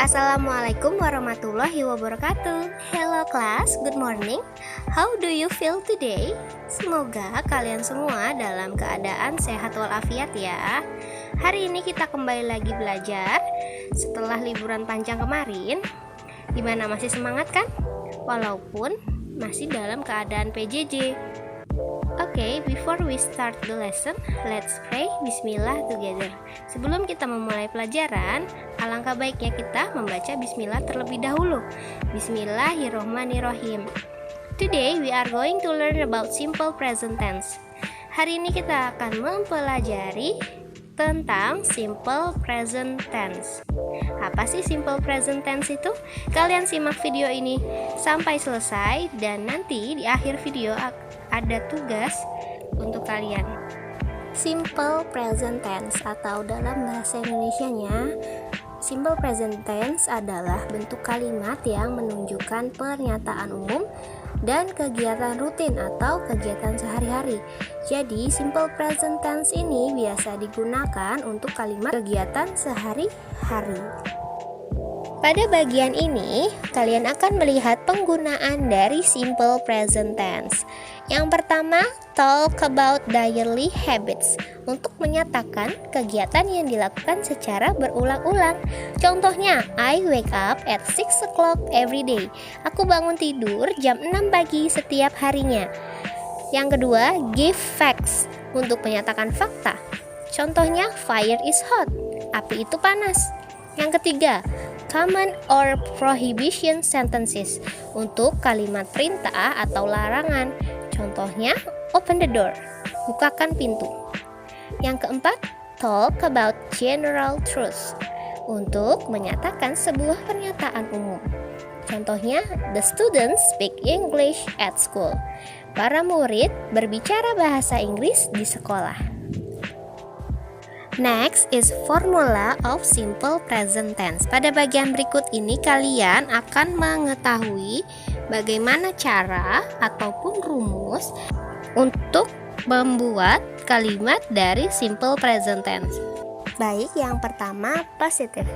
Assalamualaikum warahmatullahi wabarakatuh. Hello class, good morning. How do you feel today? Semoga kalian semua dalam keadaan sehat walafiat ya. Hari ini kita kembali lagi belajar setelah liburan panjang kemarin. Gimana, masih semangat kan? Walaupun masih dalam keadaan PJJ. Okay, before we start the lesson, let's pray Bismillah together. Sebelum kita memulai pelajaran, alangkah baiknya kita membaca Bismillah terlebih dahulu. Bismillahirrohmanirrohim. Today we are going to learn about simple present tense. Hari ini kita akan mempelajari tentang simple present tense. Apa sih simple present tense itu? Kalian simak video ini sampai selesai dan nanti di akhir video ada tugas untuk kalian. Simple present tense atau dalam bahasa Indonesianya, simple present tense adalah bentuk kalimat yang menunjukkan pernyataan umum dan kegiatan rutin atau kegiatan sehari-hari. Jadi, simple present tense ini biasa digunakan untuk kalimat kegiatan sehari-hari. Pada bagian ini, kalian akan melihat penggunaan dari simple present tense. Yang pertama, talk about daily habits, untuk menyatakan kegiatan yang dilakukan secara berulang-ulang. Contohnya, I wake up at 6 o'clock every day. Aku bangun tidur jam 6 pagi setiap harinya. Yang kedua, give facts, untuk menyatakan fakta. Contohnya, fire is hot, api itu panas. Yang ketiga, command or prohibition sentences, untuk kalimat perintah atau larangan. Contohnya, open the door, bukakan pintu. Yang keempat, talk about general truths, untuk menyatakan sebuah pernyataan umum. Contohnya, the students speak English at school. Para murid berbicara bahasa Inggris di sekolah. Next is formula of simple present tense. Pada bagian berikut ini kalian akan mengetahui bagaimana cara ataupun rumus untuk membuat kalimat dari simple present tense. Baik, yang pertama positif.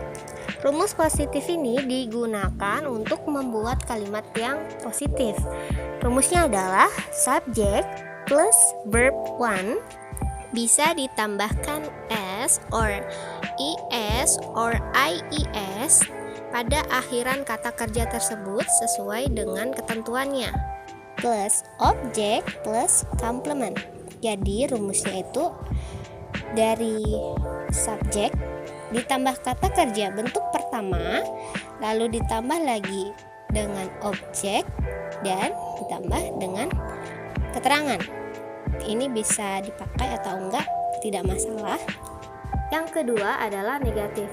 Rumus positif ini digunakan untuk membuat kalimat yang positif. Rumusnya adalah subject plus verb 1 bisa ditambahkan s or es or ies pada akhiran kata kerja tersebut sesuai dengan ketentuannya, plus object plus complement. Jadi rumusnya itu dari subjek ditambah kata kerja bentuk pertama, lalu ditambah lagi dengan objek dan ditambah dengan keterangan. Ini bisa dipakai atau enggak, tidak masalah. Yang kedua adalah negatif.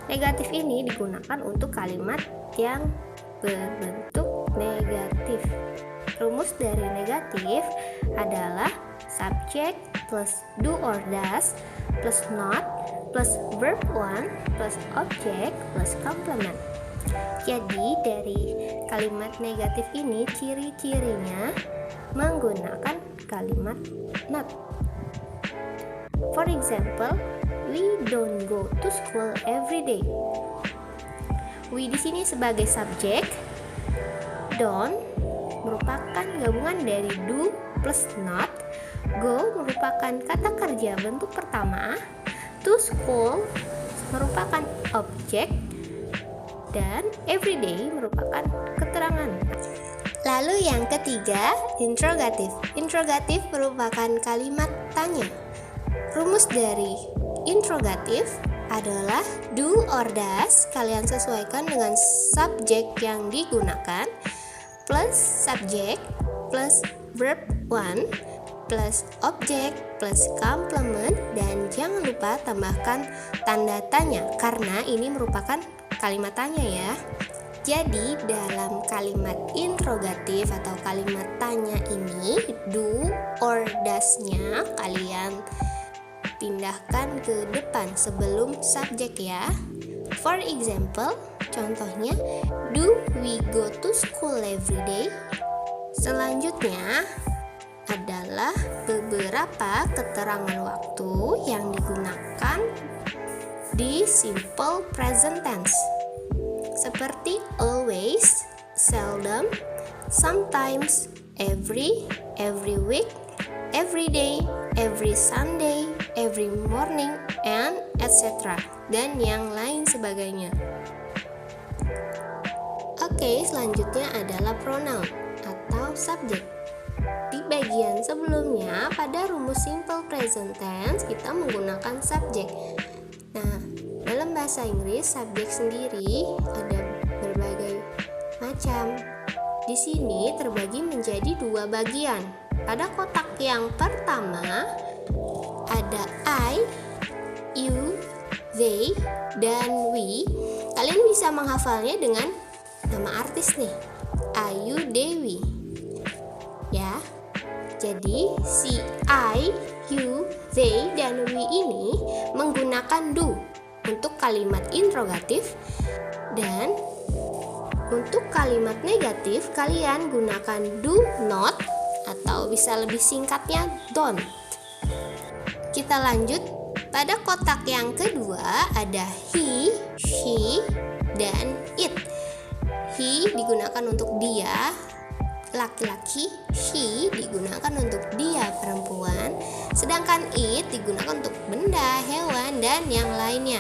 Negatif ini digunakan untuk kalimat yang berbentuk negatif. Rumus dari negatif adalah subject plus do or does plus not plus verb 1 plus object plus complement. Jadi dari kalimat negatif ini ciri-cirinya menggunakan kalimat not. For example, we don't go to school every day. We di sini sebagai subjek, don't merupakan gabungan dari do plus not, go merupakan kata kerja bentuk pertama, to school merupakan objek, dan everyday merupakan keterangan. Lalu yang ketiga, interrogatif. Interrogatif merupakan kalimat tanya. Rumus dari interrogatif adalah do or does, kalian sesuaikan dengan subjek yang digunakan, plus subjek plus verb 1 plus objek plus complement, dan jangan lupa tambahkan tanda tanya karena ini merupakan kalimat tanya ya. Jadi dalam kalimat interrogatif atau kalimat tanya ini, do or does-nya kalian pindahkan ke depan sebelum subjek ya. For example, contohnya, do we go to school every day? Selanjutnya adalah beberapa keterangan waktu yang digunakan di simple present tense. seperti always, seldom, sometimes, every week, every day, every Sunday, every morning, and etc. dan yang lain sebagainya. Oke, selanjutnya adalah pronoun atau subjek. Di bagian sebelumnya, pada rumus simple present tense kita menggunakan subjek. Nah, dalam bahasa Inggris subjek sendiri ada berbagai macam. Di sini terbagi menjadi dua bagian. Pada kotak yang pertama ada I, you, they, dan we. Kalian bisa menghafalnya dengan nama artis nih, Ayu Dewi. Ya. Jadi si I, you, they, dan we ini menggunakan do untuk kalimat interrogatif, dan untuk kalimat negatif kalian gunakan do not atau bisa lebih singkatnya don't. Kita lanjut. Pada kotak yang kedua ada he, she, dan it. He digunakan untuk dia, laki-laki. She digunakan untuk dia, perempuan. Sedangkan it digunakan untuk benda, hewan, dan yang lainnya.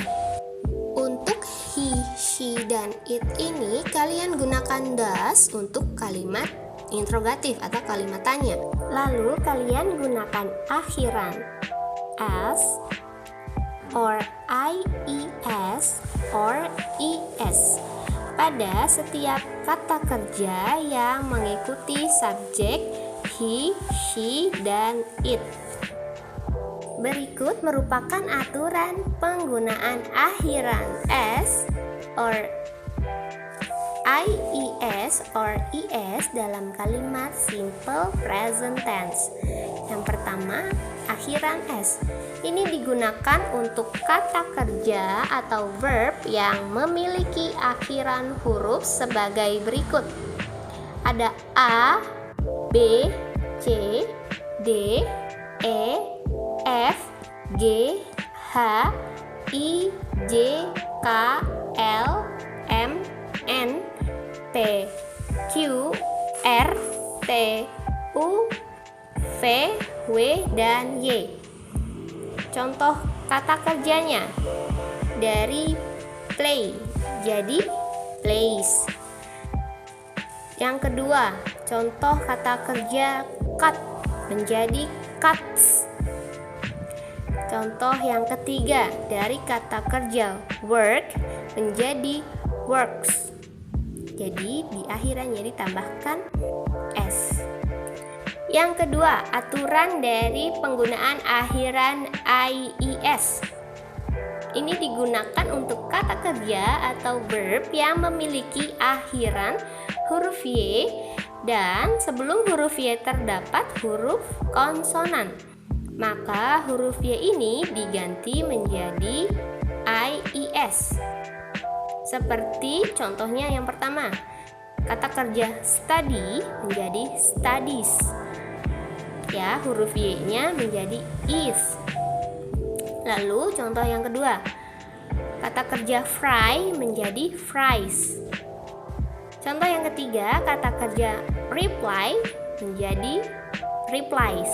Untuk he, she, dan it ini kalian gunakan does untuk kalimat interrogatif atau kalimat tanya. Lalu kalian gunakan akhiran as or ies or es pada setiap kata kerja yang mengikuti subjek he, she, dan it. Berikut merupakan aturan penggunaan akhiran s or ies or es dalam kalimat simple present tense. Yang pertama, akhiran s. Ini digunakan untuk kata kerja atau verb yang memiliki akhiran huruf sebagai berikut. Ada A, B, C, D, E, F, G, H, I, J, K, L, M, N, P, Q, R, T, U, V, W, dan Y. Contoh kata kerjanya dari play jadi plays. Yang kedua, contoh kata kerja cut menjadi cuts. Contoh yang ketiga, dari kata kerja work menjadi works. Jadi di akhirannya ditambahkan s. Yang kedua, aturan dari penggunaan akhiran ies. Ini digunakan untuk kata kerja atau verb yang memiliki akhiran huruf y dan sebelum huruf y terdapat huruf konsonan. Maka huruf y ini diganti menjadi ies. Seperti contohnya yang pertama, kata kerja study menjadi studies. Ya, huruf y-nya menjadi is. Lalu contoh yang kedua, kata kerja fry menjadi fries. Contoh yang ketiga, kata kerja reply menjadi replies.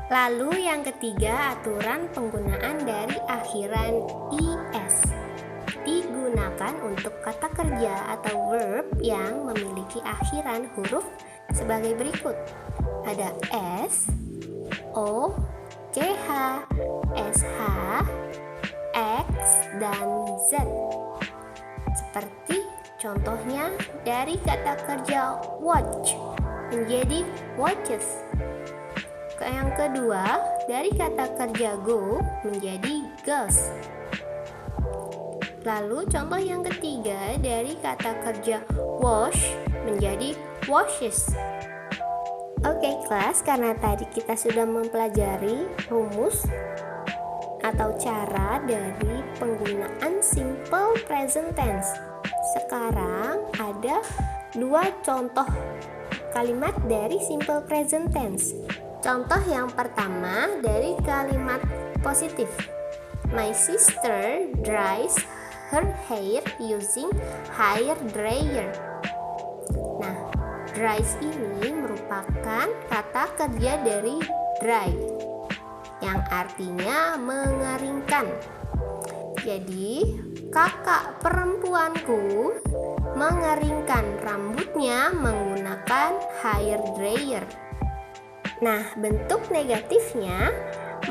Lalu yang ketiga, aturan penggunaan dari akhiran is. Digunakan untuk kata kerja atau verb yang memiliki akhiran huruf sebagai berikut. Ada S, O, CH, SH, X, dan Z. Seperti contohnya dari kata kerja watch menjadi watches. Yang kedua, dari kata kerja go menjadi goes. Lalu contoh yang ketiga, dari kata kerja wash menjadi washes. Oke kelas, karena tadi kita sudah mempelajari rumus atau cara dari penggunaan simple present tense. Sekarang ada dua contoh kalimat dari simple present tense. Contoh yang pertama dari kalimat positif. My sister dries her hair using hair dryer. Nah, dries ini merupakan kata kerja dari dry yang artinya mengeringkan. Jadi, kakak perempuanku mengeringkan rambutnya menggunakan hair dryer. Nah, bentuk negatifnya,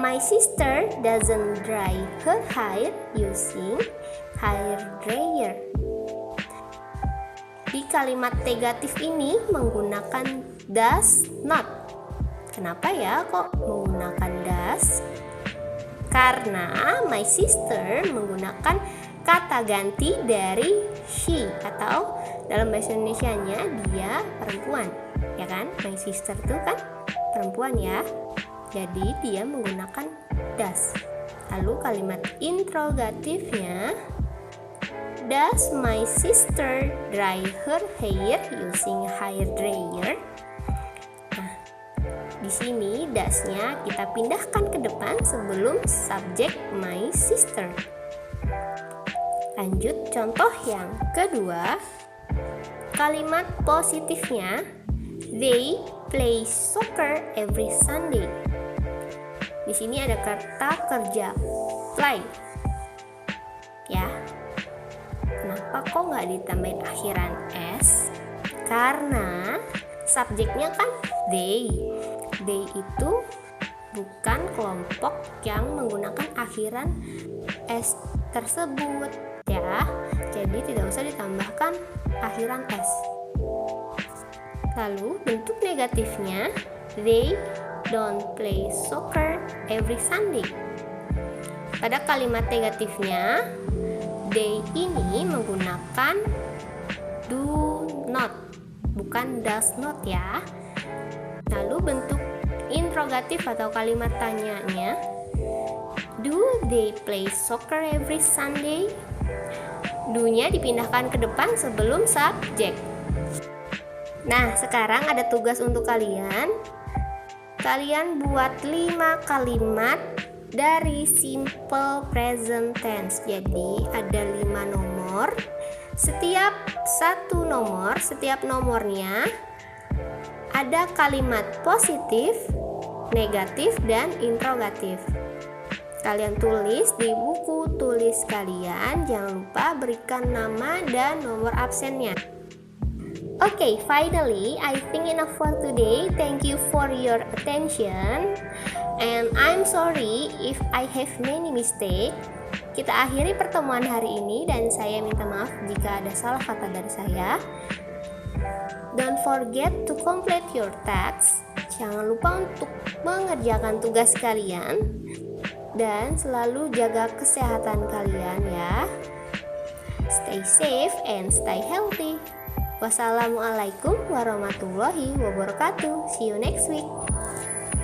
my sister doesn't dry her hair using hair dryer. Di kalimat negatif ini menggunakan does not. Kenapa ya kok menggunakan does? Karena my sister menggunakan kata ganti dari she, atau dalam bahasa Indonesianya dia perempuan, ya kan? My sister itu kan perempuan ya, jadi dia menggunakan does. Lalu kalimat interrogatifnya, does my sister dry her hair using hair dryer? Nah, di sini does-nya kita pindahkan ke depan sebelum subjek my sister. Lanjut contoh yang kedua, kalimat positifnya, they play soccer every Sunday. Di sini ada kata kerja play. Ya. Kenapa kok nggak ditambahin akhiran s? Karena subjeknya kan they. They itu bukan kelompok yang menggunakan akhiran s tersebut, ya. Jadi tidak usah ditambahkan akhiran s. Lalu bentuk negatifnya, they don't play soccer every Sunday. Pada kalimat negatifnya, they ini menggunakan do not, bukan does not ya. Lalu bentuk interrogatif atau kalimat tanyanya, do they play soccer every Sunday? Do-nya dipindahkan ke depan sebelum subjek. Nah, sekarang ada tugas untuk kalian. Kalian buat 5 kalimat dari simple present tense. Jadi, ada 5 nomor. Setiap nomornya ada kalimat positif, negatif, dan interrogatif. Kalian tulis di buku tulis kalian. Jangan lupa berikan nama dan nomor absennya. Okay, finally, I think enough for today. Thank you for your attention. And I'm sorry if I have many mistakes. Kita akhiri pertemuan hari ini dan saya minta maaf jika ada salah kata dari saya. Don't forget to complete your tasks. Jangan lupa untuk mengerjakan tugas kalian. Dan selalu jaga kesehatan kalian ya. Stay safe and stay healthy. Wassalamualaikum warahmatullahi wabarakatuh. See you next week.